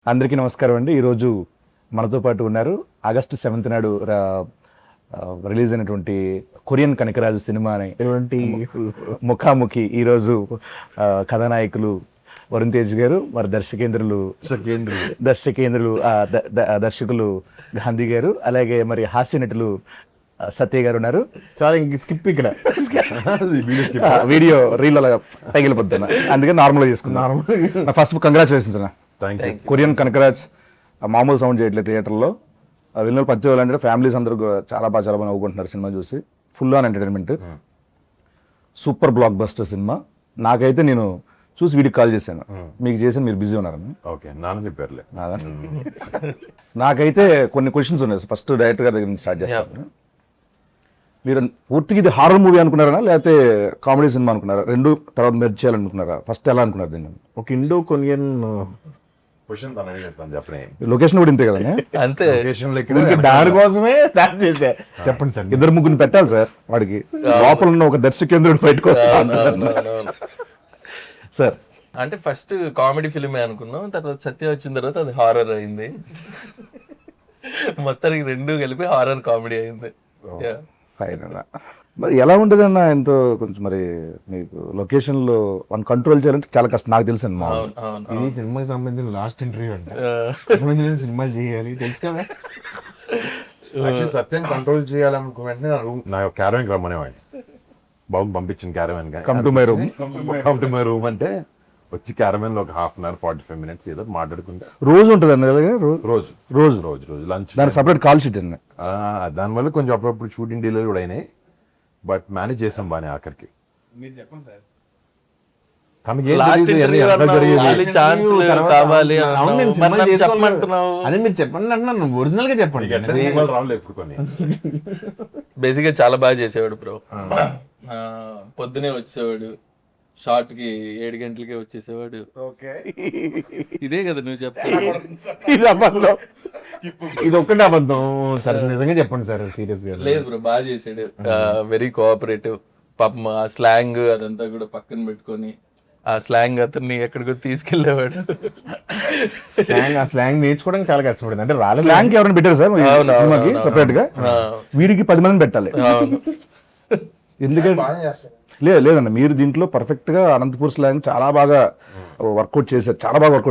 అందరికీ నమస్కారం అండి. ఈరోజు మనతో పాటు ఉన్నారు ఆగస్టు 7th నాడు రిలీజ్ అయినటువంటి కొరియన్ కనకరాజు సినిమా ముఖాముఖి. ఈరోజు కథానాయకులు వరుణ్ తేజ్ గారు, మరి దర్శకులు గాంధీ గారు, అలాగే మరి హాస్య నటులు సత్య గారు ఉన్నారు. చాలా స్కిప్ ఇక్కడ వీడియో రీల్ అలా తగిలిపోతున్నా, అందుకే నార్మల్గా చేసుకున్నాను. ఫస్ట్ కంగ్రాచులేషన్స్ అన్న. కొరియన్ కనకరాజ్ మామూలు సౌండ్ చేయట్లేదు థియేటర్లో. వెళ్ళిన పచ్చి వాళ్ళంటే ఫ్యామిలీస్ అందరూ చాలా బాగా నవ్వుకుంటున్నారు సినిమా చూసి. Full on entertainment, super block buster cinema. నాకైతే నేను చూసి వీడికి కాల్ చేశాను, మీకు చేసి మీరు బిజీ ఉన్నారని. ఓకే, నాన్న చెప్పారులే. నాకైతే కొన్ని క్వశ్చన్స్ ఉన్నాయి. ఫస్ట్ డైరెక్టర్ గారి దగ్గర నుంచి స్టార్ట్ చేస్తాను. మీరు పూర్తిగా ఇది హారర్ మూవీ అనుకున్నారా, లేకపోతే కామెడీ సినిమా అనుకున్నారా? రెండు తర్వాత మెర్జ్ చేయాలనుకున్నారా? ఫస్ట్ ఎలా అనుకున్నారు దీన్ని? ఒక ఇండో కొరియన్ క్వశ్చన్ తనని చెప్తాను, చెప్పనే. లొకేషన్ కూడా ఇంతే కదా? అంతే, లొకేషన్ దానికోసమే స్టార్ట్ చేశా. చెప్పండి సార్. ఇద్దరు ముగ్గురిని పెట్టాలి సార్ వాడికి. లోపల ఉన్న ఒక దర్శకేంద్రుడు బయటకు వస్తాను సార్. అంటే ఫస్ట్ కామెడీ ఫిల్మే అనుకున్నాం, తర్వాత సత్య వచ్చిన తర్వాత అది హారర్ అయింది. మొత్తానికి రెండు కలిపి హారర్ కామెడీ అయింది. ఫైన్ అన్న. మరి ఎలా ఉంటుంది అన్న? ఎంతో కొంచెం మరి మీకు లొకేషన్లో వన్ కంట్రోల్ చేయాలంటే చాలా కష్టం, నాకు తెలుసు అన్న. ఇది సినిమాకి సంబంధించిన లాస్ట్ ఇంటర్వ్యూ అంటే సినిమాలు చేయాలి తెలుసు కదా. సత్యం కంట్రోల్ చేయాలనుకో వెంటనే నా క్యారవాన్కి రమ్మనేవాడిని. బాబు పంపించిన caravan come to my room అంటే వచ్చి క్యారవాన్ లో ఒక 1/2 hour 45 minutes ఏదో మాట్లాడుకుంటా. రోజు ఉంటుంది అన్న? రోజు లంచ్, దాని సపరేట్ కాల్ షీట్ అన్న. దానివల్ల కొంచెం అప్పుడప్పుడు షూటింగ్ డీలర్ కూడా అయినాయి, బట్ మేనేజ్ చేసాం బానే. ఆఖరికి మీరు చెప్పండి సార్. తనకి అదే మీరు చెప్పండి అంటున్నాను, ఒరిజినల్ గా చెప్పండి. రావులే ఎప్పుడు కొన్ని. బేసిక్ గా చాలా బాగా చేసేవాడు బ్రో. పొద్దునే వచ్చేవాడు, షార్ట్ కి 7 గంటలకే వచ్చేసేవాడు. ఇదే కదా నువ్వు ఇది అబద్ధం, ఇది ఒక్కటే అబద్ధం సార్. నిజంగా చెప్పండి సార్, సీరియస్ గా. లేదు బ్రో, బాగా చేసాడు. Very cooperative. పాపం ఆ స్లాంగ్ అదంతా కూడా పక్కన పెట్టుకొని ఆ స్లాంగ్ అతన్ని ఎక్కడికో తీసుకెళ్లేవాడు. ఆ స్లాంగ్ నేర్చుకోవడానికి చాలా కష్టపడింది. అంటే రాలేదు. స్లాంగ్ ఎవరైనా పెట్టారు సార్ సినిమాకి సపరేట్ గా? వీడికి 10 మందిని పెట్టాలి. ఎందుకంటే లేదన్న, మీరు దీంట్లో పర్ఫెక్ట్ గా అనంతపూర్ స్లాంగ్ చాలా బాగా వర్కౌట్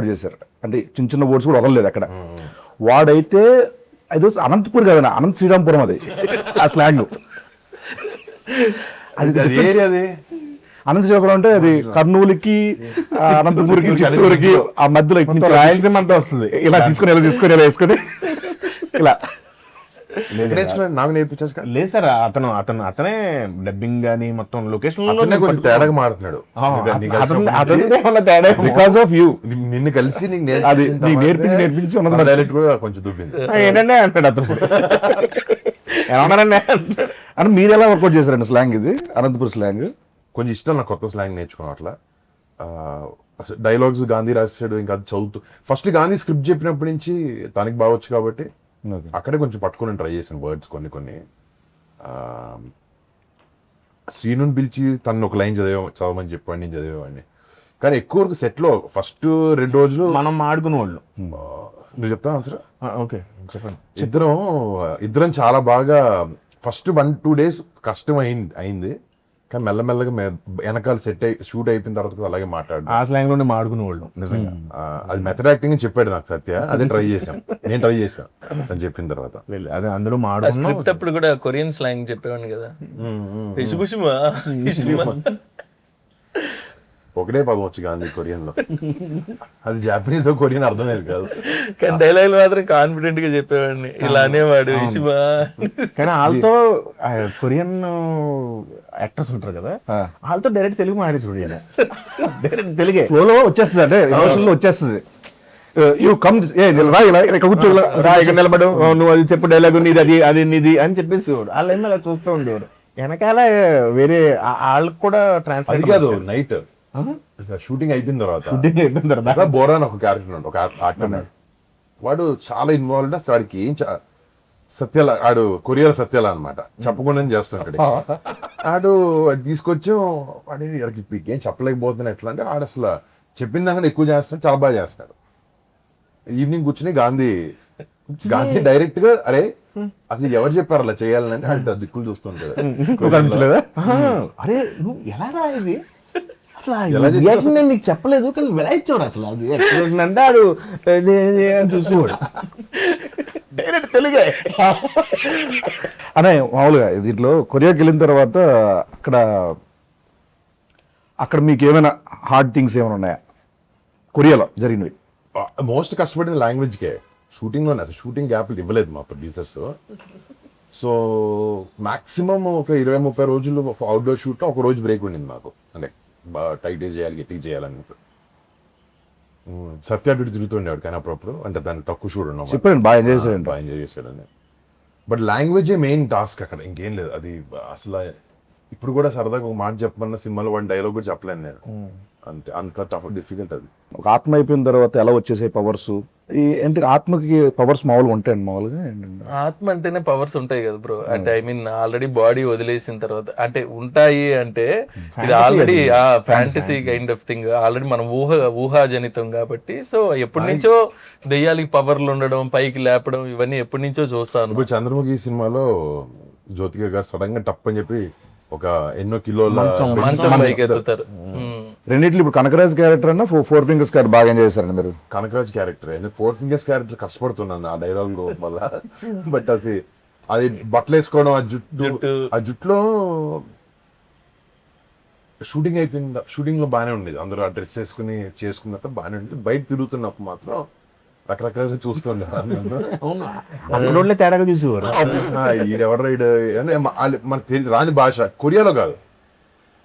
చేశారు. అంటే చిన్న చిన్న వర్డ్స్ కూడా వదలలేదు అక్కడ. వాడైతే అది అనంతపూర్ కదన్న, అనంత శ్రీరాంపురం అది ఆ స్లాంగ్. అది అనంత శ్రీరాంపురం అంటే అది కర్నూలుకి, అనంతపూర్కి, చిత్తూరుకి ఆ మధ్యలో రాయలసీమ అంతా వస్తుంది. ఇలా తీసుకొని ఇలా వేసుకొని ఇలా నాకు నేర్పించారు. లేదు సార్, అతనే డబ్బింగ్ గానీ మొత్తం లొకేషన్ కొంచెం తేడాగా మాడుతున్నాడు. Because of you. నిన్ను కలిసి అది నేర్పించి ఉన్నది డైరెక్ట్ కూడా కొంచెం దుబ్బింది. ఏంటంటే అంటాడు అతను. ఏమన్నారండి అంటే మీరు ఎలా వర్కౌట్ చేశారండి స్లాంగ్? ఇది అనంతపూర్ స్లాంగ్ కొంచెం ఇష్టం నాకు, కొత్త స్లాంగ్ నేర్చుకున్నాం. అట్లా డైలాగ్స్ గాంధీ రాసాడు, ఇంకా అది చదువుతూ ఫస్ట్ గాంధీ స్క్రిప్ట్ చెప్పినప్పటి నుంచి తనకి బాగొచ్చు కాబట్టి అక్కడే కొంచెం పట్టుకుని ట్రై చేశాను వర్డ్స్ కొన్ని. శ్రీనుని పిలిచి తను ఒక లైన్ చదవమని చెప్పండి, నేను చదివేవాడిని. కానీ ఎక్కువ వరకు సెట్లో ఫస్ట్ 2 రోజులు మనం ఆడుకునే వాళ్ళు. నువ్వు చెప్తావు ఆన్సర్? ఓకే చెప్పండి. ఇద్దరం చాలా బాగా ఫస్ట్ 1-2 days కష్టం అయింది. కానీ మెల్లమెల్లగా వెనకాల షూట్ అయిపోయిన తర్వాత కూడా అలాగే మాట్లాడు. ఆ స్లాంగ్ లోనే మాడుకునే వాళ్ళు నిజంగా. అది మెథడ్ యాక్టింగ్ అని చెప్పాడు నాకు సత్య. అదే నేను ట్రై చేశాను అని చెప్పిన తర్వాత. అదే అందులో స్క్రిప్ట్ అప్పుడు కూడా కొరియన్ స్లాంగ్ చెప్పేవాడిని కదా. ఒకటే పదం వచ్చి గాంధీ కొరియన్ లో, అది జాపనీస్ కొరియన్ అర్థమయ్యేది కాదు. కానీ డైలాగ్ మాత్రం కాన్ఫిడెంట్ గా చెప్పేవాడిని, ఇలా అనేవాడు. కానీ వాళ్ళతో కొరియన్ యాక్టర్స్ ఉంటారు కదా, వాళ్ళతో డైరెక్ట్ తెలుగు మాట్లాడి చూడాలి. డైరెక్ట్ తెలుగే ఫ్లోలో వచ్చేస్తుంది, అంటే ఎమోషన్లో వచ్చేస్తుంది. యూ కమ్ కూర్చో, నిలబడు, నువ్వు అది చెప్పు డైలాగ్, అది నీది అని చెప్పేసి వాళ్ళు ఏమో అలా చూస్తూ ఉండేవారు. వెనకాల వేరే వాళ్ళకి కూడా ట్రాన్స్ఫర్ కాదు. నైట్ షూటింగ్ అయిపోయిన తర్వాత బోరా అని ఒక క్యారెక్టర్ ఉన్నాడు, ఒక యాక్టర్. వాడు చాలా ఇన్వాల్వ్డ్. అసలు వాడికి ఏం సత్యాల, ఆడు కొరియర్ సత్యాల అనమాట, చెప్పకుండా చేస్తుంటాడు. ఆడు తీసుకొచ్చి వాడికి ఏం చెప్పలేకపోతున్నా ఎట్లా అంటే, ఆడు అసలు చెప్పిన దానికన్నా ఎక్కువ చేస్తున్నాడు, చాలా బాగా చేస్తున్నాడు. ఈవినింగ్ కూర్చుని గాంధీ డైరెక్ట్ గా అరే అసలు ఎవరు చెప్పారు అలా చేయాలని అంటే దిక్కులు చూస్తుంటారు. అనిపించలేదా? అరే నువ్వు ఎలాగా ఇది అసలు రియాక్షన్ నేను నీకు చెప్పలేదు కానీ ఎలా ఇచ్చేవారు అసలు అది ఎక్స్ప్రెషన్ అంటే ఆడు చూసేవాడు డైరెక్ట్ తెలుగే. అనే మామూలుగా దీంట్లో కొరియాకి వెళ్ళిన తర్వాత అక్కడ మీకు ఏమైనా హార్డ్ థింగ్స్ ఏమైనా ఉన్నాయా కొరియాలో జరిగినవి? మోస్ట్ కష్టపడింది లాంగ్వేజ్కే. షూటింగ్లోనే అసలు షూటింగ్ గ్యాప్లు ఇవ్వలేదు మా ప్రొడ్యూసర్స్. సో మాక్సిమం ఒక 20-30 రోజులు అవుట్డోర్ షూట్లో ఒక రోజు బ్రేక్ ఉండింది మాకు. అంటే బాగా టైట్ చేయాలి, గట్టిగా చేయాలని. సత్య అటు తిరుగుతుండేవాడు కానీ అప్పుడప్పుడు, అంటే దాన్ని తక్కువ షూట్ ఉన్నాం, చెప్పండి బాగా ఎంజాయ్ చేశాడు. బాగా ఎంజాయ్ చేశాడని. బట్ లాంగ్వేజే మెయిన్ టాస్క్ అక్కడ, ఇంకేం లేదు. అది అసలు ఇప్పుడు కూడా సరదాగా ఒక మాట చెప్పమన్న సినిమాలో వన్ డైలాగ్ కూడా చెప్పలేను నేను. అంతే, అంత టఫ్ డిఫికల్ట్ అది. ఒక ఆత్మ అయిపోయిన తర్వాత ఎలా వచ్చేసే పవర్స్ ఏంటి? ఆత్మకి పవర్స్ మామూలుగా ఉంటాయండి మామూలుగా? ఆత్మ అంటేనే పవర్స్ ఉంటాయి కదా బ్రో. అంటే ఐ మీన్ ఆల్రెడీ బాడీ వదిలేసిన తర్వాత అంటే ఉంటాయి అంటే ఇది already fantasy kind of thing. Already మనం ఊహాజనితం కాబట్టి. సో ఎప్పటి నుంచో దెయ్యాలకి పవర్లు ఉండడం, పైకి లేపడం, ఇవన్నీ ఎప్పటి నుంచో చూస్తాను. ఇప్పుడు చంద్రముఖి సినిమాలో జ్యోతిక గారు సడన్ గా టప్ అని చెప్పి ఒక ఎన్నో కిలోల మంచం పైకి ఎత్తుతారు. రెండిట్లు ఇప్పుడు కనకరాజ్ క్యారెక్టర్ అన్న 4 ఫింగర్స్ క్యారెక్టర్ బాగా ఎంజాయ్ చేశారండి మీరు? కనకరాజ్ క్యారెక్టర్ 4 ఫింగర్స్ క్యారెక్టర్ కష్టపడుతున్నాను ఆ డైలాగ్ వల్ల. బట్ అది బట్టలు వేసుకోవడం, ఆ జుట్టులో షూటింగ్ అయిపోయింది. షూటింగ్ లో బాగానే ఉండేది, అందరూ ఆ డ్రెస్ వేసుకుని చేసుకున్న తర్వాత బాగానే ఉండేది. బయట తిరుగుతున్నప్పుడు మాత్రం రకరకాలుగా చూస్తుండే తేడాగా చూసేవారు. ఈడెవడ మనకు రాని భాష. కొరియాలో కాదు,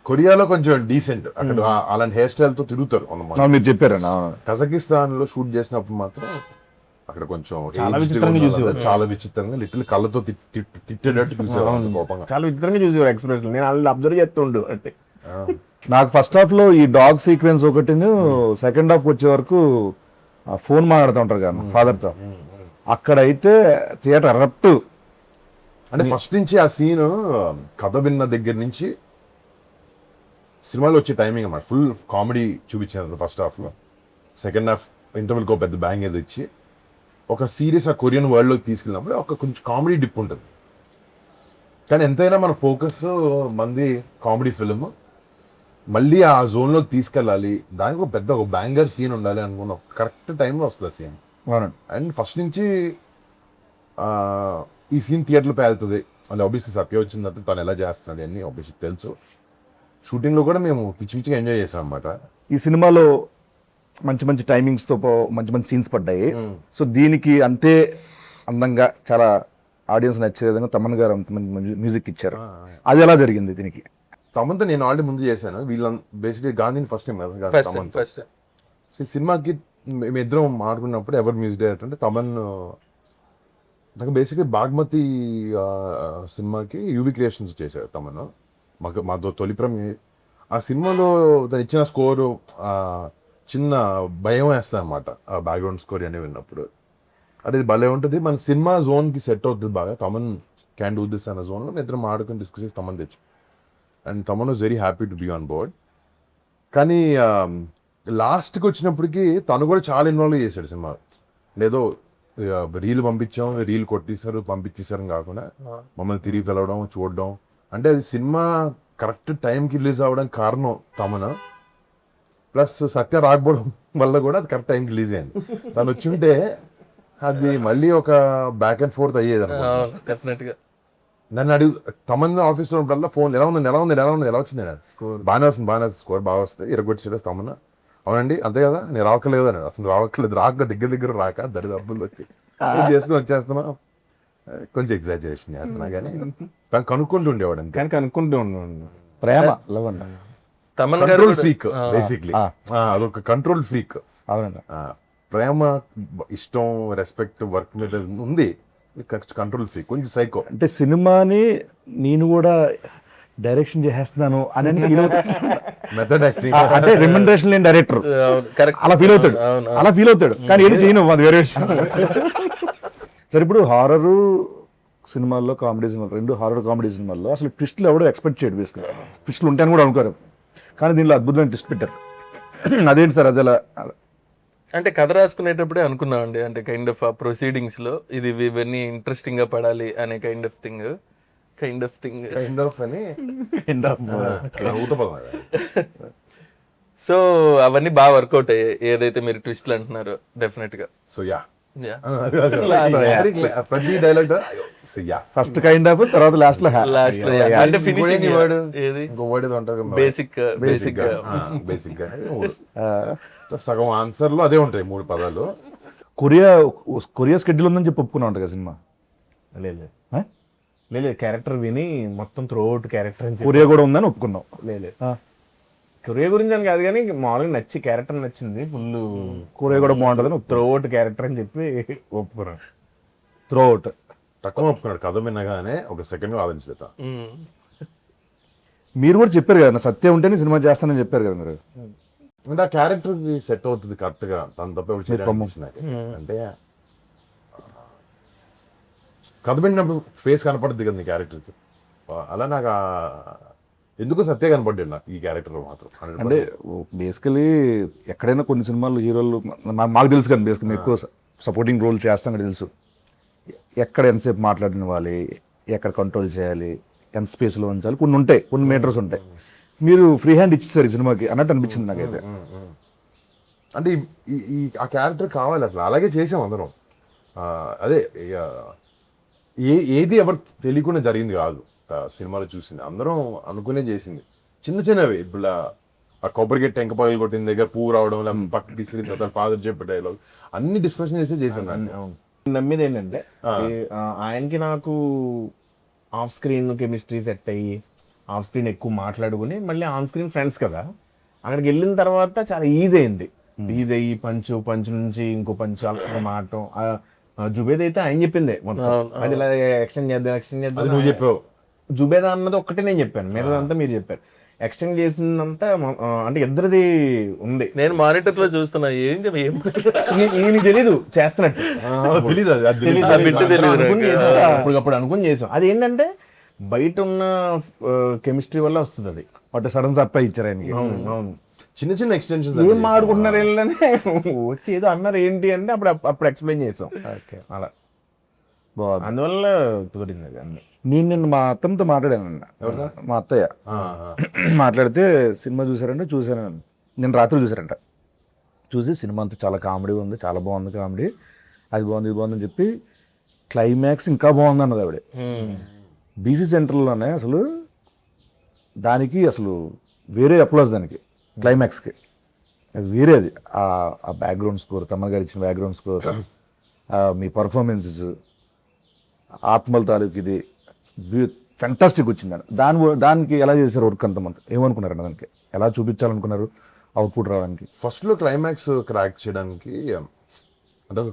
కొరియాలో కొంచెం డీసెంట్, అక్కడ అలాంటి హెయిర్ స్టైల్ తో తిరుగుతారు. మీరు చెప్పారన్నా. కజకిస్తాన్ లో షూట్ చేసినప్పుడు మాత్రం అక్కడ కొంచెం చాలా విచిత్రంగా లిటిల్ కళ్ళతో తిట్టేటట్టు చూసేవారు, కోపంగా చాలా విచిత్రంగా చూసేవారు ఎక్స్ప్రెషన్. నేను వాళ్ళు అబ్జర్వ్ చేస్తుండు అంటే. నాకు ఫస్ట్ హాఫ్ లో ఈ డాగ్ సీక్వెన్స్ ఒకటి, సెకండ్ హాఫ్ వచ్చే వరకు ఫోన్ మాట్లాడుతూ ఉంటారు కదా ఫాదర్ తో, అక్కడైతే థియేటర్ అరప్ట్. అంటే ఫస్ట్ నుంచి ఆ సీన్ కథ విన్న దగ్గర నుంచి సినిమాలో వచ్చే టైమింగ్ అన్నమాట. ఫుల్ కామెడీ చూపించారు ఫస్ట్ హాఫ్ లో. సెకండ్ హాఫ్ ఇంటర్వెల్కి ఒక పెద్ద బ్యాంగ్ ఏదో ఇచ్చి ఒక సీరియస్ ఆ కొరియన్ వరల్డ్ లోకి తీసుకెళ్ళినప్పుడు ఒక కొంచెం కామెడీ డిప్ ఉంటుంది. కానీ ఎంతైనా మన ఫోకస్ మంది కామెడీ ఫిల్మ్, మళ్ళీ ఆ జోన్లోకి తీసుకెళ్ళాలి, దానికి ఒక పెద్ద ఒక బ్యాంగర్ సీన్ ఉండాలి అనుకున్న కరెక్ట్ టైంలో వస్తుంది ఆ సీన్. అండ్ ఫస్ట్ నుంచి ఈ సీన్ థియేటర్లో పేలుతుంది. అంటే ఆబ్వియస్లీ సత్య వచ్చిందంటే తను ఎలా చేస్తున్నాడు అన్నీ ఆబ్వియస్లీ తెలుసు. షూటింగ్లో కూడా మేము పిచ్చి పిచ్చిగా ఎంజాయ్ చేసాం అనమాట. ఈ సినిమాలో మంచి మంచి టైమింగ్స్తో మంచి మంచి సీన్స్ పడ్డాయి. సో దీనికి అంతే అందంగా చాలా ఆడియన్స్ నచ్చే విధంగా తమన్ గారు అంత మంచి మ్యూజిక్ ఇచ్చారు. అది ఎలా జరిగింది దీనికి? తమన్తో నేను ఆల్రెడీ ముందు చేశాను. వీళ్ళ బేసిక్గా గాంధీని ఫస్ట్ టైం కదా తమన్తో. సో ఈ సినిమాకి మేమిద్దరం మాట్లాడుకున్నప్పుడు ఎవరు మ్యూజిక్ డైరెక్టర్ అంటే తమన్. నాకు బేసిక్గా బాగ్మతి సినిమాకి యూవి క్రియేషన్స్ చేశారు తమన్. మాతో తొలి ఆ సినిమాలో తను ఇచ్చిన స్కోరు చిన్న భయం వేస్తా అనమాట, ఆ బ్యాక్గ్రౌండ్ స్కోర్ అని విన్నప్పుడు. అది భలే ఉంటుంది, మన సినిమా జోన్కి సెట్ అవుతుంది బాగా. తమన్ క్యాన్ డూ దిస్ అన్న జోన్లో మేము ఇద్దరం ఆడుకుని డిస్కస్ చేసి తమన్ తెచ్చు. And Thaman was very happy to be on board. కానీ లాస్ట్కి వచ్చినప్పటికీ తను కూడా చాలా ఇన్వాల్వ్ చేశాడు సినిమా. లేదో రీల్ పంపించాం, రీల్ కొట్టేశారు, పంపించేశారు కాకుండా మమ్మల్ని తిరిగి పిలవడం, చూడడం. అంటే అది సినిమా కరెక్ట్ టైంకి రిలీజ్ అవ్వడం కారణం తమన. ప్లస్ సత్య రాకపోవడం వల్ల కూడా అది కరెక్ట్ టైంకి రిలీజ్ అయింది. తను వచ్చి ఉంటే అది మళ్ళీ ఒక బ్యాక్ అండ్ ఫోర్త్ అయ్యేది డెఫినెట్ గా. నన్ను అడుగు తమన్ ఆఫీస్లో ఉన్నప్పుడల్లా ఫోన్ ఎలా వచ్చింది స్కోర్ బాగానే వస్తుంది, స్కోర్ బాగా వస్తుంది, ఇరగొచ్చేది తమన్. అవునండి అంతే కదా, నేను రావట్లేదు అని. అసలు రాక దగ్గర రాక దరిదబ్బులు వచ్చి చేసుకుని వచ్చేస్తున్నా. కొంచెం ఎగ్జాజరేషన్ చేస్తున్నా కానీ తను కనుక్కుంటూ ఉండేవాడు అంతే. కానీ కనుక్కుంటూ ఉన్నాను. ప్రేమ లవ్ అండి. Control freak basically. అదొక కంట్రోల్ ఫ్రీక్. అవునండి. ప్రేమ, ఇష్టం, రెస్పెక్ట్ వర్క్ మీద ఉంది. కంట్రోల్ ఫ్రీక్, కొంచెం సైకో. అంటే సినిమాని నేను కూడా డైరెక్షన్ చేసేస్తున్నాను అని మెథడ్ యాక్టింగ్ అంటే రెమ్యునరేషన్ లేని డైరెక్టర్ అలా ఫీల్ అవుతాడు కానీ ఏది చేయను, అది వేరే విషయం. సరే ఇప్పుడు హారర్ సినిమాల్లో, కామెడీ సినిమాలు, 2 హారర్ కామెడీ సినిమాల్లో అసలు ట్విస్ట్లు ఎవడో ఎక్స్పెక్ట్ చేయడు. బేసిక్గా ట్విస్ట్లు ఉంటాయని కూడా అనుకోరు, కానీ దీనిలో అద్భుతమైన ట్విస్ట్ పెట్టారు. అదేంటి సార్ అది ఎలా? అంటే కథ రాసుకునేటప్పుడే అనుకున్నామండి, అంటే కైండ్ ఆఫ్ ఆ ప్రొసీడింగ్స్ లో ఇది ఇవన్నీ ఇంట్రెస్టింగ్ గా పడాలి అనే kind of thing kind of అని ఊతపదం అది. సో అవన్నీ బాగా వర్కౌట్ అయ్యాయి, ఏదైతే మీరు ట్విస్ట్లు అంటున్నారో డెఫినెట్ గా. So yeah Yeah. ప్రతి dialogue so yeah first kind of, తర్వాత లాస్ట్ లో Last లో అంటే ఫినిషింగ్ ఏది ఇంకో వర్డ్ ఏదో ఉంటుంది బేసిక్ బేసిక్ గా సగం ఆన్సర్ లో అదే ఉంటాయి 3 పదాలు. కొరియా స్కెడ్యూల్ ఉందని చెప్పి ఒప్పుకున్నా ఉంటుంది కదా సినిమా. లేదు ఆ? లేదు క్యారెక్టర్ విని మొత్తం త్రోఅవుట్ క్యారెక్టర్ అని చెప్పి కొరియా కూడా ఉందని ఒప్పుకున్నాం. లేదు కొరియా గురించి అని కాదు కానీ మామూలుగా నచ్చి క్యారెక్టర్ నచ్చింది ఫుల్. కొరియా కూడా బాగుంటుందని త్రోఅవుట్ క్యారెక్టర్ అని చెప్పి ఒప్పుకున్నాను. Throw out. తక్కువ ఒప్పుకున్నాడు కథ వినగానే ఒక సెకండ్ ఆలోచించలేదు. మీరు కూడా చెప్పారు కదా, నా సత్యం ఉంటేనే సినిమా చేస్తానని చెప్పారు కదా మీరు. అంటే ఆ క్యారెక్టర్ కి సెట్ అవుతుంది కరెక్ట్ గా, తను తప్ప ఎవరు చేయడానికి. అంటే కథ విన్నప్పుడు ఫేస్ కనపడుతుంది కదా నీ క్యారెక్టర్ కి, అలా నాకు ఎందుకు సత్య కనపడ్డాడు నాకు ఈ క్యారెక్టర్ మాత్రం. అంటే బేసికలీ ఎక్కడైనా కొన్ని సినిమాలు హీరోలు మాకు తెలుసు కానీ బేసికలీ మేము ఎక్కువ సపోర్టింగ్ రోల్ చేస్తాం కదా తెలుసు. ఎక్కడ ఎంతసేపు మాట్లాడినవ్వాలి, ఎక్కడ కంట్రోల్ చేయాలి, ఎంత స్పేస్లో ఉంచాలి, కొన్ని ఉంటాయి, కొన్ని మీటర్స్ ఉంటాయి. మీరు ఫ్రీ హ్యాండ్ ఇచ్చేసారు ఈ సినిమాకి అన్నట్టు అనిపించింది నాకైతే. అంటే ఆ క్యారెక్టర్ కావాలి అసలు, అలాగే చేసాం అందరం. అదే ఏది ఎవరు తెలియకుండా జరిగింది కాదు సినిమాలో చూసింది, అందరం అనుకునే చేసింది. చిన్న చిన్నవి ఇప్పుడు ఆ కొబ్బరికి టెంకపాయలు కొట్టిన దగ్గర పువ్వు రావడం, లేకపోతే పక్కకి తీసుకెళ్ళిన తర్వాత ఫాదర్ చెప్పే డైలాగ్ అన్ని డిస్కషన్ చేసి చేసాను. నమ్మేది ఏంటంటే ఆయనకి నాకు ఆఫ్ స్క్రీన్ కెమిస్ట్రీ సెట్ అయ్యి ఆఫ్ స్క్రీన్ ఎక్కువ మాట్లాడుకుని మళ్ళీ ఆన్ స్క్రీన్ ఫ్రెండ్స్ కదా, అక్కడికి వెళ్ళిన తర్వాత చాలా ఈజీ అయింది. ఈజీ అయ్యి పంచు నుంచి ఇంకో పంచు అలా మాటం. జుబేద్ అయితే ఆయన చెప్పిందే మొత్తం, అది ఇలా ఎక్స్టెండ్ చేద్దాం నువ్వు చెప్పావు. జుబేదా అన్నది ఒక్కటే నేను చెప్పాను, మిగతాదంతా మీరు చెప్పారు. ఎక్స్టెండ్ చేసిందంతా అంటే ఇద్దరిది ఉంది. నేను మానిటర్ లో చూస్తున్నా, ఏం నీకు తెలీదు చేస్తున్నట్టు, అప్పుడు అనుకుని చేసాం. అది ఏంటంటే బయట ఉన్న కెమిస్ట్రీ వల్ల వస్తుంది అది. వాటి సడన్ సర్ప్రైజ్ ఇచ్చారు ఆయనకి. అవును చిన్న చిన్న ఎక్స్టెన్షన్స్ ఏం ఆడుకుంటున్నారు వెళ్ళని వచ్చి ఏదో అన్నారు ఏంటి అంటే అప్పుడు ఎక్స్ప్లెయిన్ చేసాం. అలా బాగుంది, అందువల్ల కుదిరింది అది అన్ని. నేను నిన్న మా అత్తమ్మతో మాట్లాడాను, మా అత్తయ్య మాట్లాడితే సినిమా చూసారంటే చూసాను, నేను రాత్రి చూసారంట. చూసి సినిమా అంతా చాలా కామెడీ ఉంది, చాలా బాగుంది కామెడీ, అది బాగుంది ఇది బాగుంది అని చెప్పి క్లైమాక్స్ ఇంకా బాగుంది అన్నది ఆవిడ. బీసీ సెంటర్లోనే అసలు దానికి అసలు వేరే అప్లాస్ దానికి క్లైమాక్స్కి, అది వేరేది. ఆ బ్యాక్గ్రౌండ్ స్కోర్, తమ్మ గారు ఇచ్చిన బ్యాక్గ్రౌండ్ స్కోర్, మీ పర్ఫార్మెన్సెస్, ఆత్మల తాలూకు ఇది ఫెంటాస్టిక్ వచ్చిందండి. దానికి ఎలా చేశారు వర్క్ అంతమంది, ఏమనుకున్నారండి దానికి, ఎలా చూపించాలనుకున్నారు అవుట్పుట్ రావడానికి? ఫస్ట్లో క్లైమాక్స్ క్రాక్ చేయడానికి అదొక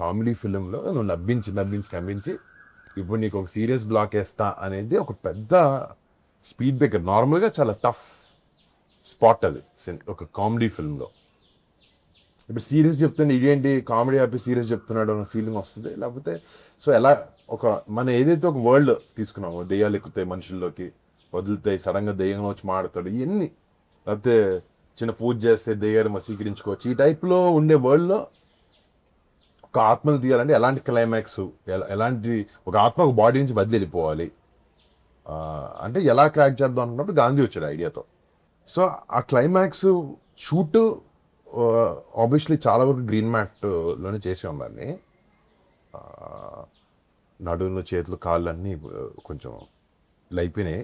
కామెడీ ఫిలింలో నువ్వు నవ్వించి ఇప్పుడు నీకు ఒక సీరియస్ బ్లాక్ వేస్తా అనేది ఒక పెద్ద స్పీడ్ బ్రేకర్. నార్మల్గా చాలా టఫ్ స్పాట్ అది ఒక కామెడీ ఫిల్మ్లో. ఇప్పుడు సీరియస్ చెప్తుంటే ఇదేంటి కామెడీ ఆపి సీరియస్ చెప్తున్నాడు అన్న ఫీలింగ్ వస్తుంది. లేకపోతే సో ఎలా మనం ఏదైతే ఒక వరల్డ్ తీసుకున్నామో, దెయ్యాలు ఎక్కుతాయి మనుషుల్లోకి, వదులుతాయి, సడన్గా దెయ్యంగా వచ్చి మాడతాడు, ఇవన్నీ, లేకపోతే చిన్న పూజ చేస్తే దెయ్యాలు వశీకరించుకోవచ్చు, ఈ టైప్లో ఉండే వరల్డ్లో ఒక ఆత్మను తీయాలంటే ఎలాంటి క్లైమాక్స్, ఎలాంటి ఒక ఆత్మ ఒక బాడీ నుంచి వదిలి వెళ్ళిపోవాలి అంటే ఎలా క్రాక్ చేద్దాం అనుకున్నప్పుడు గాంధీ వచ్చాడు ఐడియాతో. సో ఆ క్లైమాక్స్ షూట్ ఆబ్వియస్లీ చాలా వరకు గ్రీన్ మ్యాట్లోనే చేసి ఉండాలి. నడుములు, చేతులు, కాళ్ళు అన్నీ కొంచెం లైపోయినాయి.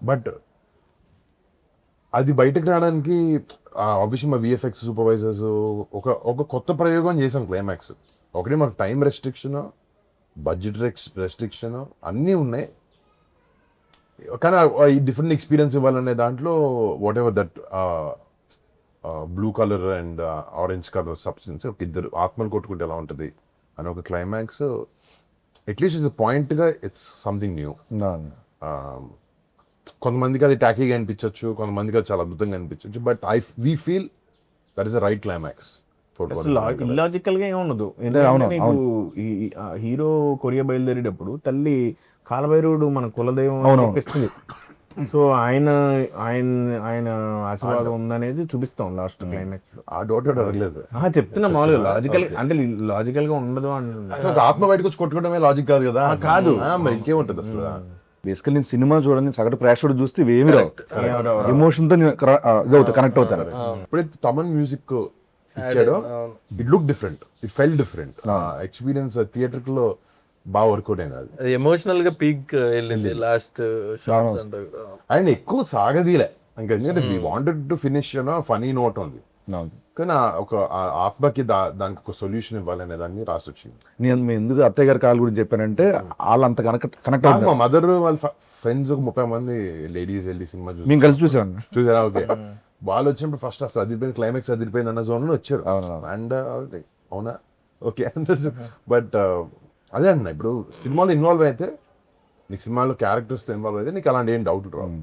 బట్ అది బయటకు రావడానికి ఆబ్వియస్లీ మా విఎఫ్ఎక్స్ సూపర్వైజర్స్ ఒక కొత్త ప్రయోగం చేసాం క్లైమాక్స్. ఒకటి మాకు టైం రెస్ట్రిక్షన్, బడ్జెట్ రెస్ట్రిక్షన్ అన్నీ ఉన్నాయి, కానీ ఈ డిఫరెంట్ ఎక్స్పీరియన్స్ ఇవ్వాలనే దాంట్లో what ever that blue colour and orange colour substance, ఒక ఇద్దరు ఆత్మలు కొట్టుకుంటే ఎలా ఉంటుంది అని ఒక క్లైమాక్స్. అట్లీస్ట్ ఇట్స్ పాయింట్గా ఇట్స్ సంథింగ్ న్యూ. కొంతమందికి అది టాకీగా అనిపించవచ్చు, కొంతమందికి అది చాలా అద్భుతంగా అనిపించవచ్చు, but we feel that is the right climax. Illogical గా ఏముండదు. హీరో కొరియా బయలుదేరేటప్పుడు తల్లి కాలభైరవుడు మన కులదైవం అనిపిస్తుంది. సో ఆయన ఆయన ఆయన ఆశీర్వాదం ఉందనేది చూపిస్తాం లాస్ట్ క్లైమాక్స్ లో. ఆ డోట్ అడగలేదు. చెప్తున్నా మామూలుగా లాజికల్ అంటే లాజికల్ గా ఉండదు అని. అసలు ఒక ఆత్మ బయటకు వచ్చి కొట్టుకోవడమే లాజిక్ కాదు కదా. కాదు. మరి ఇంకేముంటది అసలు. బేసికల్ నేను సినిమా చూడండి సగటు ప్రేక్షకుడు చూస్తే ఇవేమి రావు, ఎమోషన్ తో కనెక్ట్ అవుతాను. ఎప్పుడైతే తమన్ మ్యూజిక్ ఇచ్చాడో it look different, it fell different. Experience theatre లో బాగా వర్కౌట్ అయింది. అది ఎమోషనల్ గా పీక్ వెళ్ళింది లాస్ట్ షాట్స్ అంతా. ఆయన ఎక్కువ సాగదీలే ఇంకా, ఎందుకంటే we wanted to finish funny note ఉంది, కానీ ఒక ఆత్మకి దానికి ఒక సొల్యూషన్ ఇవ్వాలనే దాన్ని రాసి వచ్చింది. నేను ఎందుకు అత్తయ్య గారి కాల్ గురించి చెప్పానంటే వాళ్ళు అంత కనెక్ట్ అవుతుంది. మా మదర్ వాళ్ళ ఫ్రెండ్స్ ఒక 30 మంది లేడీస్ వెళ్ళి సినిమా మేము కలిసి చూసాను. చూసారా? ఓకే. వాళ్ళు వచ్చినప్పుడు ఫస్ట్ అసలు అదిరిపోయింది, క్లైమాక్స్ అదిరిపోయింది అన్న జోన్ వచ్చారు. అండ్ అవునా ఓకే. బట్ అదే అన్న, ఇప్పుడు సినిమాలో ఇన్వాల్వ్ అయితే నీకు సినిమాలో క్యారెక్టర్స్ ఇన్వాల్వ్ అయితే నీకు అలాంటి ఏం డౌట్ రావు.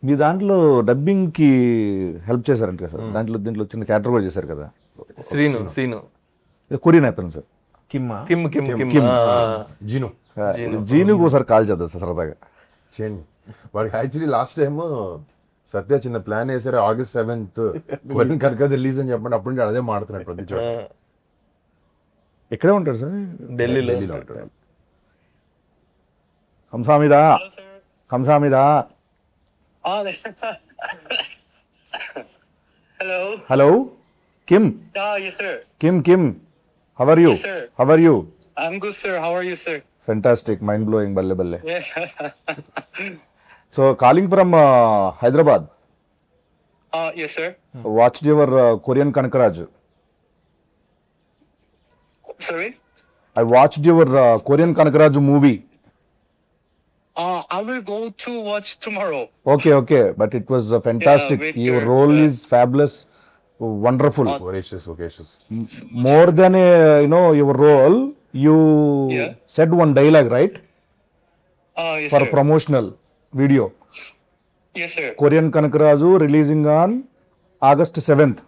మీ దాంట్లో డబ్బింగ్ కి హెల్ప్ చేశారంట సార్, దీంట్లో చిన్న క్యారెక్టర్ కూడా చేశారు కదా. సీను కొరియన్ అతను సార్, కిమ్ జీను ఒకసారి కాల్ చేద్దాం సార్ సరదాగా. చేయండి. వాడికి యాక్చువల్లీ లాస్ట్ టైం సత్య చిన్న ప్లాన్ వేసారు, August 7th Korean Kanagaraj release అని చెప్పండి. అప్పుడు నుంచి అదే మాడుతున్నాడు ప్రతి చోట. ఎక్కడే ఉంటాడు సార్? ఢిల్లీలో ఉంటాడు. కంసామిదా. Hello Kim. Yes, sir. Kim how are you? Yes, sir. How are you? I'm good, sir. How are you, sir? Fantastic, mind blowing, balle. Yeah. So calling from Hyderabad. Yes, sir. Watched your Korean Kanakaraj. Sorry? I watched your Korean Kanakaraj movie. I will go to watch tomorrow. Okay, but it was fantastic. with Your your- role is fabulous, wonderful. Voracious. More than your role, you Yeah. said one dialogue, right? Yes, For sir. promotional video. Yes, sir. Korean Kanakaraju releasing on August 7th.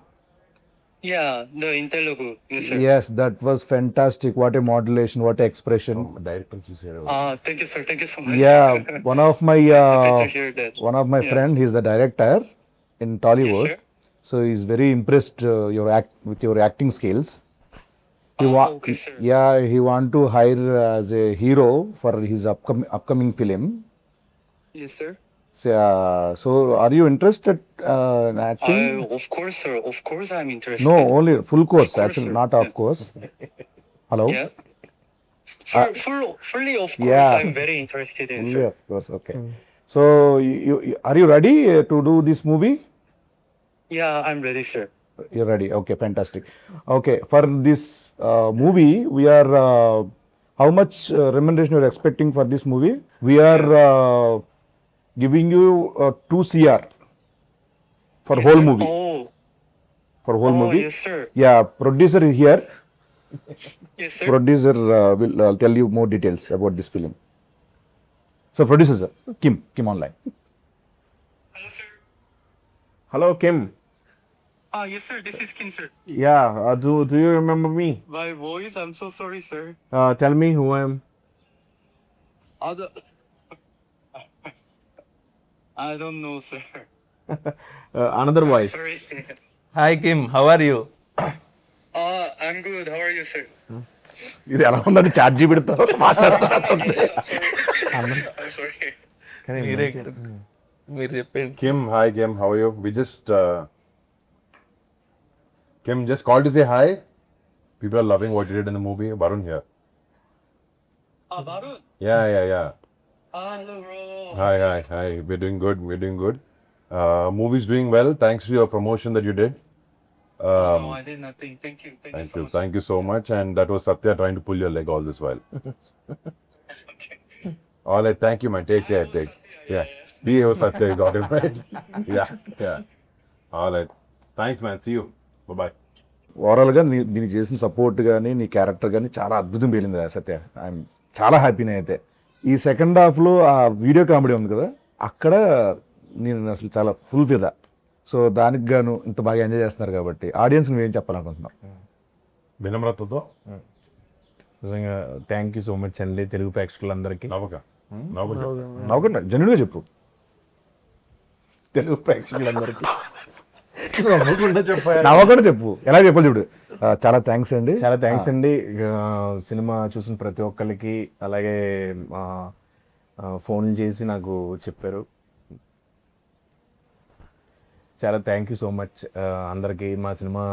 Yeah, the in Telugu. Yes, sir. Yes, that was fantastic. What a modulation, what a expression. Director చూసారు. Thank you, sir. Thank you so much. Yeah, one of my Happy to hear that. friend, he's the director in Tollywood. Yes, sir. So he's very impressed with your acting skills. Okay, sir. Yeah, he want to hire as a hero for his upcoming film. Yes, sir. So are you interested in acting? Of course, sir. Of course, I'm interested. No, only full course, Of course, actually, sir. not of course. Hello? Yeah. Sir, fully, of course, Yeah. I'm very interested in, Fully, sir. of course, okay. So are you ready to do this movie? Yeah, I'm ready, sir. You're ready. Okay, fantastic. Okay, for this movie, we are how much remuneration you're expecting for this movie? We are giving you 2 CR for Yes, whole sir. movie. For whole Oh, movie. yes, sir. Yeah, producer is here. Yes, sir. Producer will tell you more details about this film. So producer sir, Kim online. Hello, sir. Hello Kim. Yes, sir. This is Kim, sir. Yeah do you remember me? My voice, I'm so sorry, sir. Tell me who I am. I don't know, sir. Another voice. Sorry. Hi Kim, how are you? I'm good. How are you, sir? ఇది ఎలా ఉందని charge పెడతా మాట్లాడతా. I'm sorry. మీరు చెప్పండి. Kim, hi Kim, how are you? We just Kim just called to say hi. People are loving what you did in the movie. Varun here. Varun. Yeah. Hello, bro. Hi. We're doing good. Movie's doing well thanks to your promotion that you did. No, I did nothing. Thank you so much. Thank you so much. And that was Satya trying to pull your leg all this while. Okay. All right, thank you, man. Take care. Yeah. Be here, Satya. You got him right. Yeah. All right. Thanks, man. See you. Bye. ఓవరాల్గా దీనికి చేసిన support కానీ నీ character కానీ చాలా అద్భుతం పేలింది సత్య. I'm చాలా హ్యాపీ అయితే. ఈ సెకండ్ హాఫ్లో ఆ వీడియో కామెడీ ఉంది కదా, అక్కడ నేను అసలు చాలా ఫుల్ ఫిదా. సో దానికి గాను ఇంత బాగా ఎంజాయ్ చేస్తున్నారు కాబట్టి ఆడియన్స్ నువ్వేం చెప్పాలనుకుంటున్నావు? వినమ్రతతో నిజంగా థ్యాంక్ యూ సో మచ్ అండి తెలుగు ప్రేక్షకులందరికీ. నవ్వక నవ్వకుండా జెన్యున్గా చెప్పు. తెలుగు ప్రేక్షకులందరికీ. నవ్వకుండా చెప్పు, ఎలా చెప్పాలి చూడు. చాలా థ్యాంక్స్ అండి. చాలా థ్యాంక్స్ అండి. సినిమా చూసిన ప్రతి ఒక్కరికి, అలాగే ఫోన్లు చేసి నాకు చెప్పారు. చాలా థ్యాంక్ యూ సో మచ్ అందరికి. మా సినిమా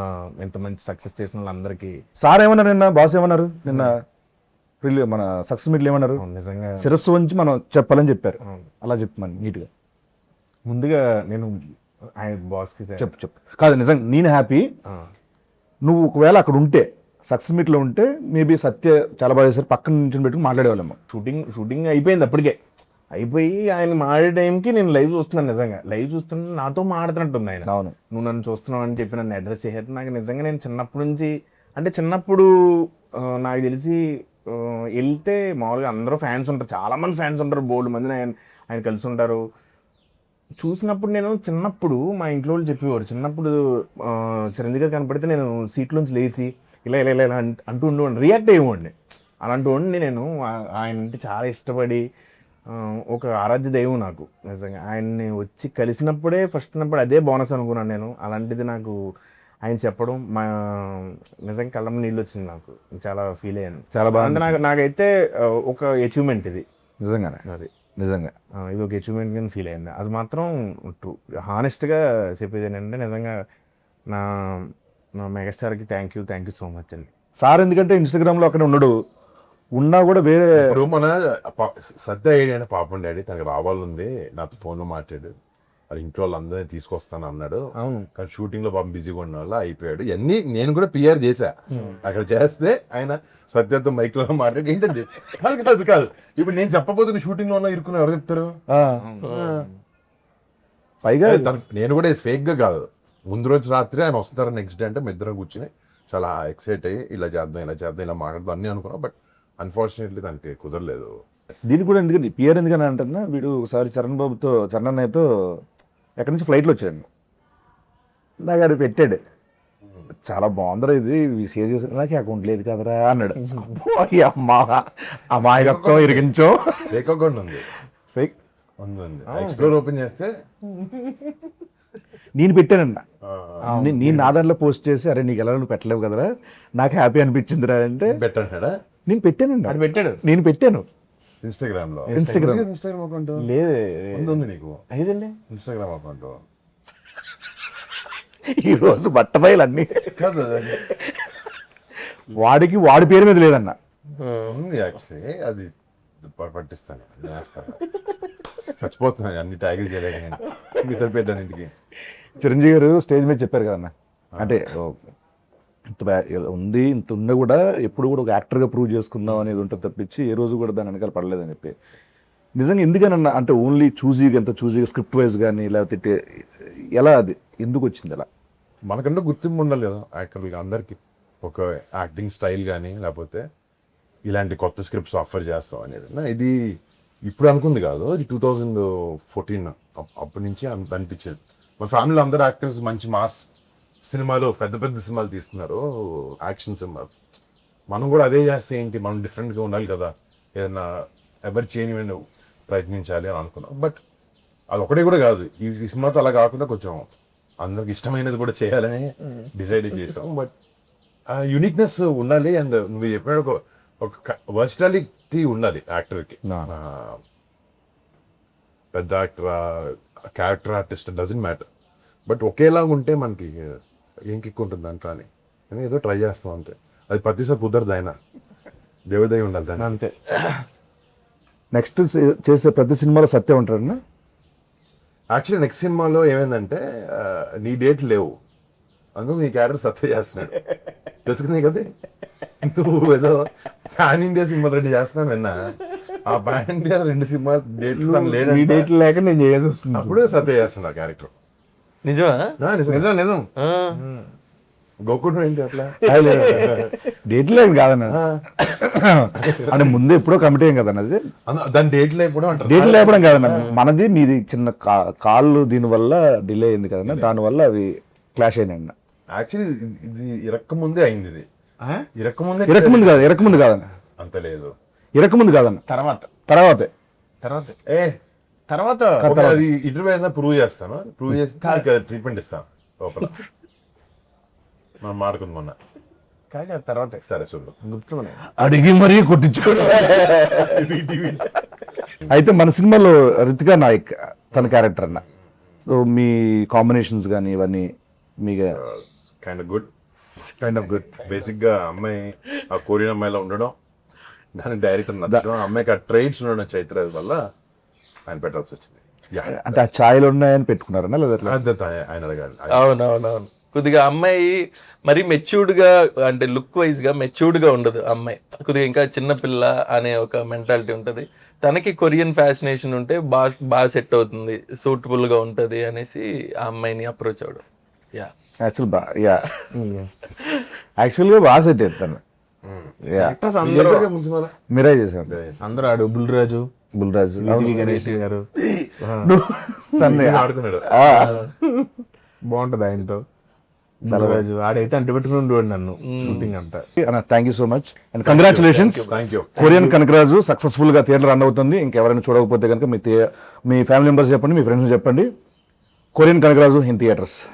ఎంత మంచి సక్సెస్ చేసిన వాళ్ళందరికీ. సార్ ఏమన్నారు నిన్న, బాస్ ఏమన్నారు నిన్న మన సక్సెస్ మీట్లు ఏమన్నారు? నిజంగా శిరస్సు వంచి మనం చెప్పాలని చెప్పారు. అలా చెప్పమని నీట్గా. ముందుగా నేను ఆయన బాస్కి చెప్పు. కాదు నిజంగా నేను హ్యాపీ. నువ్వు ఒకవేళ అక్కడ ఉంటే, సక్సెస్ మీట్లో ఉంటే, మేబీ సత్య చాలా బాగా చేశారు, పక్కన నుంచి పెట్టుకుని మాట్లాడేవాళ్ళేమో. షూటింగ్ అయిపోయింది, అప్పటికే అయిపోయి ఆయన మాడే టైంకి నేను లైవ్ చూస్తున్నాను. నిజంగా లైవ్ చూస్తున్నా నాతో మాడుతున్నట్టుంది ఆయన. అవును, నువ్వు నన్ను చూస్తున్నావు అని చెప్పి నన్ను అడ్రస్ చేశారు. నాకు నిజంగా నేను చిన్నప్పటి నుంచి, అంటే చిన్నప్పుడు నాకు తెలిసి వెళ్తే మామూలుగా అందరూ ఫ్యాన్స్ ఉంటారు, చాలా మంది ఫ్యాన్స్ ఉంటారు, బోల్డ్ మంది ఆయన కలిసి ఉంటారు. చూసినప్పుడు నేను చిన్నప్పుడు మా ఇంట్లో వాళ్ళు చెప్పేవారు, చిన్నప్పుడు చిరంజీవి గారు కనపడితే నేను సీట్లోంచి లేచి ఇలా ఇలా ఇలా అంటూ ఉండేవాడిని, రియాక్ట్ అయ్యేవాడిని. అలాంటి వాడిని నేను. ఆయన అంటే చాలా ఇష్టపడి, ఒక ఆరాధ్య దైవం నాకు నిజంగా. ఆయన్ని వచ్చి కలిసినప్పుడే ఫస్ట్ ఉన్నప్పుడు అదే బోనస్ అనుకున్నాను నేను. అలాంటిది నాకు ఆయన చెప్పడం నిజంగా కళ్ళ నీళ్ళు వచ్చింది. నాకు చాలా ఫీల్ అయ్యాను. చాలా బాగా. అంటే నాకైతే ఒక అచీవ్మెంట్ ఇది నిజంగానే. అది నిజంగా ఇది ఒక అచీవ్మెంట్ గా ఫీల్ అయింది. అది మాత్రం ట్రూ. హానెస్ట్గా చెప్పేది ఏంటంటే నిజంగా నా మెగాస్టార్కి థ్యాంక్ యూ సో మచ్ అండి. సార్ ఎందుకంటే ఇన్స్టాగ్రామ్లో అక్కడ ఉండడు, ఉన్నా కూడా వేరే. ఇప్పుడు మన సద్య ఐడియా అని పాపం డాడీ తనకి రావాలంది, నాతో ఫోన్లో మాట్లాడు, వాళ్ళ ఇంట్లో వాళ్ళందరినీ తీసుకొస్తాను అన్నాడు. అవును. కానీ షూటింగ్ లో పాపం బిజీగా ఉన్న వల్ల అయిపోయాడు. ఇవన్నీ నేను కూడా పిఆర్ చేశా. అక్కడ చేస్తే ఆయన సత్యతో మైక్ లో మాట్లాడి ఏంటండి కాదు ఇప్పుడు నేను చెప్పబోతున్న షూటింగ్ లో ఉన్న ఇరుకున్నా ఎవరు చెప్తారు? పైగా నేను కూడా ఫేక్ గా కాదు, ముందు రోజు రాత్రి ఆయన వస్తారు, నెక్స్ట్ డే అంటే మీ ఇద్దరం కూర్చుని చాలా ఎక్సైట్ అయ్యి ఇలా చేద్దాం ఇలా మాట్లాడదాం అన్నీ అనుకున్నాం. బట్ అన్ఫార్చునేట్లీ దానికి కుదరలేదు. దీనికి కూడా ఎందుకంటే పిఆర్ ఎందుకని అంటున్నా, వీడు ఒకసారి చరణ్ అన్నయ్యతో ఎక్కడి నుంచి ఫ్లైట్లో వచ్చాడు, నాకు అది పెట్టాడు, చాలా బాగుందిరా ఇది షేర్ చేశారు, నాకు అకౌంట్ లేదు కదరా అన్నాడు. అమాయకత్వం ఇరిగించో. ఫేక్ అకౌంట్ ఉంది, ఫేక్ ఉంది. ఎక్స్ప్లోర్ ఓపెన్ చేస్తే నేను పెట్టానన్న, నేను నా దాంట్లో పోస్ట్ చేసి అరే నీకు ఎలా నువ్వు పెట్టలేవు కదరా, నాకు హ్యాపీ అనిపించిందిరా అంటే పెట్టంటాడా? నేను పెట్టానండి. అది పెట్టాడు, నేను పెట్టాను ఇన్స్టాగ్రామ్ లో. ఇన్స్టాగ్రామ్ అకౌంట్ లేదు ఉంది నీకు? ఐదండి ఇన్స్టాగ్రామ్ అకౌంట్ ఈరోజు బట్టబయలు అన్ని కాదు, వాడి పేరు మీద లేదన్న. ఉంది యాక్చువల్లీ, అది పట్టిస్తాను, చచ్చిపోతున్నాను అన్ని ట్యాగులు చేయలేక మిగతా పెట్టాను. చిరంజీవి గారు స్టేజ్ మీద చెప్పారు కదన్న, అంటే ఇంత ఉంది, ఇంత ఉన్నా కూడా ఎప్పుడు కూడా ఒక యాక్టర్గా ప్రూవ్ చేసుకుందాం అనేది ఉంటుంది తప్పించి ఏ రోజు కూడా దాని వెనకాల పడలేదని చెప్పి. నిజంగా ఎందుకనన్నా, అంటే ఓన్లీ చూజీగా స్క్రిప్ట్ వైజ్ కానీ లేకపోతే ఎలా, అది ఎందుకు వచ్చింది అలా? మనకంటే గుర్తింపు ఉండాలి కదా యాక్టర్లుగా, అందరికీ ఒక యాక్టింగ్ స్టైల్ కానీ లేకపోతే ఇలాంటి కొత్త స్క్రిప్ట్స్ ఆఫర్ చేస్తాం అనేది. ఇది ఇప్పుడు అనుకుంది కాదు, ఇది 2014 అప్పటి నుంచి అనిపించేది. మన ఫ్యామిలీలో అందరు యాక్టర్స్ మంచి మాస్ సినిమాలు, పెద్ద పెద్ద సినిమాలు తీస్తున్నారు, యాక్షన్ సినిమాలు. మనం కూడా అదే చేస్తే ఏంటి, మనం డిఫరెంట్గా ఉండాలి కదా, ఏదైనా ఎవరు చేయని ప్రయత్నించాలి అని అనుకున్నాం. బట్ అది ఒకటే కూడా కాదు, ఈ సినిమాతో అలా కాకుండా కొంచెం అందరికి ఇష్టమైనది కూడా చేయాలని డిసైడ్ చేసాం. బట్ యునిక్నెస్ ఉండాలి, అండ్ నువ్వు చెప్పిన ఒక వర్సిటాలిటీ ఉండాలి యాక్టర్కి. పెద్ద actor, character artist doesn't matter, but ఒకేలాగా ఉంటే మనకి ఏం కిక్ ఉంటుంది అంట అని ఏదో ట్రై చేస్తాం అంతే. అది ప్రతిసారి కుదరదు, ఆయన దేవుదయ ఉండాలి దాన్ని అంతే. నెక్స్ట్ చేసే ప్రతి సినిమాలో సత్యం ఉంటాడన్నా. యాక్చువల్లీ నెక్స్ట్ సినిమాలో ఏమైందంటే నీ డేట్ లేవు, అందుకు నీ క్యారెక్టర్ సత్య చేస్తున్నాడు, తెలుసుకుంది కదా. నువ్వు ఏదో పాన్ ఇండియా సినిమాలు 2 చేస్తున్నాను విన్నా, ఆ పాన్ ఇండియా 2 సినిమాలు డేట్లు లేక నేను చేయాల్సి వస్తుంది. అప్పుడే సత్య చేస్తున్నాడు ఆ క్యారెక్టర్. నిజమా? నిజం గోకుడు ఏంటి అట్లా డేట్ లేదు కాదన్న, అంటే ముందే ఎప్పుడో కమిటీ అయ్యాం కదన్న, అది దాని డేట్ లేకపోవడం అంటారు. డేట్ లేకపోవడం కాదన్న, మనది మీది చిన్న కాళ్ళు దీనివల్ల డిలే అయింది కదన్న, దానివల్ల అవి క్లాష్ అయినాయి. యాక్చువల్లీ ఇది ఇరక్కముందే అయింది, ఇది ఇరకముందు కాదన్న, అంత లేదు, ఇరకముందు కాదన్న, తర్వాతే తర్వాత ఓకే, అది ఇంటర్వ్యూ అయినా ప్రూవ్ చేస్తాను, ప్రూవ్ చేసి ట్రీట్మెంట్ ఇస్తాను లోపల. మనం మాడుకుంది మొన్న. కాదు తర్వాత సరే చూద్దాం. గుర్తున్నాయి. అడిగి మరీ కొట్టించుకోవడం. అయితే మన సినిమాలో రితికా నాయక్ తన క్యారెక్టర్ అన్న, సో మీ కాంబినేషన్స్ కానీ ఇవన్నీ మీకు కైండ్ ఆఫ్ గుడ్. బేసిక్ గా అమ్మాయి ఆ కొరియన్ అమ్మాయిలో ఉండడం, దాని డైరెక్టర్ నచ్చడం, అమ్మాయికి ఆ ట్రైట్స్ ఉండడం చైత్ర వల్ల ఆయన పెట్టాల్సి వచ్చింది. Yeah. అంటే ఆ ఛాయలు ఉన్నాయని పెట్టుకున్నారన్నా లేదా ఎట్లా? అదంతా ఆయన అడగాలి. అవునవునవును. కొద్దిగా అమ్మాయి మరి మెచ్యూర్డ్ గా, అంటే లుక్ వైజ్ గా మెచ్యూర్డ్ గా ఉండదు అమ్మాయి, కొద్దిగా ఇంకా చిన్న పిల్ల అనే ఒక మెంటాలిటీ ఉంటది. తనకి కొరియన్ ఫ్యాసినేషన్ ఉంటే బాగా సెట్ అవుతుంది, సూటబుల్ గా ఉంటది అనేసి ఆ అమ్మాయిని అప్రోచ్ అవడం. యా యాక్చువల్గా బాగా సెట్ అవుతాను. Actors అందరూ చేశారుగా ముందు మన. మీరే చేశారు అందరూ ఆడు బుల్రాజు, బుల్రాజు వివి గణేష్ గారు తన్ని ఆడుకున్నాడు. బాగుంటది ఆయనతో. బుల్రాజు ఆడైతే అంటు పెట్టుకుని ఉండేవాడు నన్ను షూటింగ్ అంతా. Thank you so much and congratulations. Thank you. Korean Kanakaraju successful గా థియేటర్ రన్ అవుతుంది. ఇంకెవరైనా చూడకపోతే కనుక మీ ఫ్యామిలీ మెంబర్స్ చెప్పండి, మీ ఫ్రెండ్స్ చెప్పండి. Korean Kanakaraju in theatres.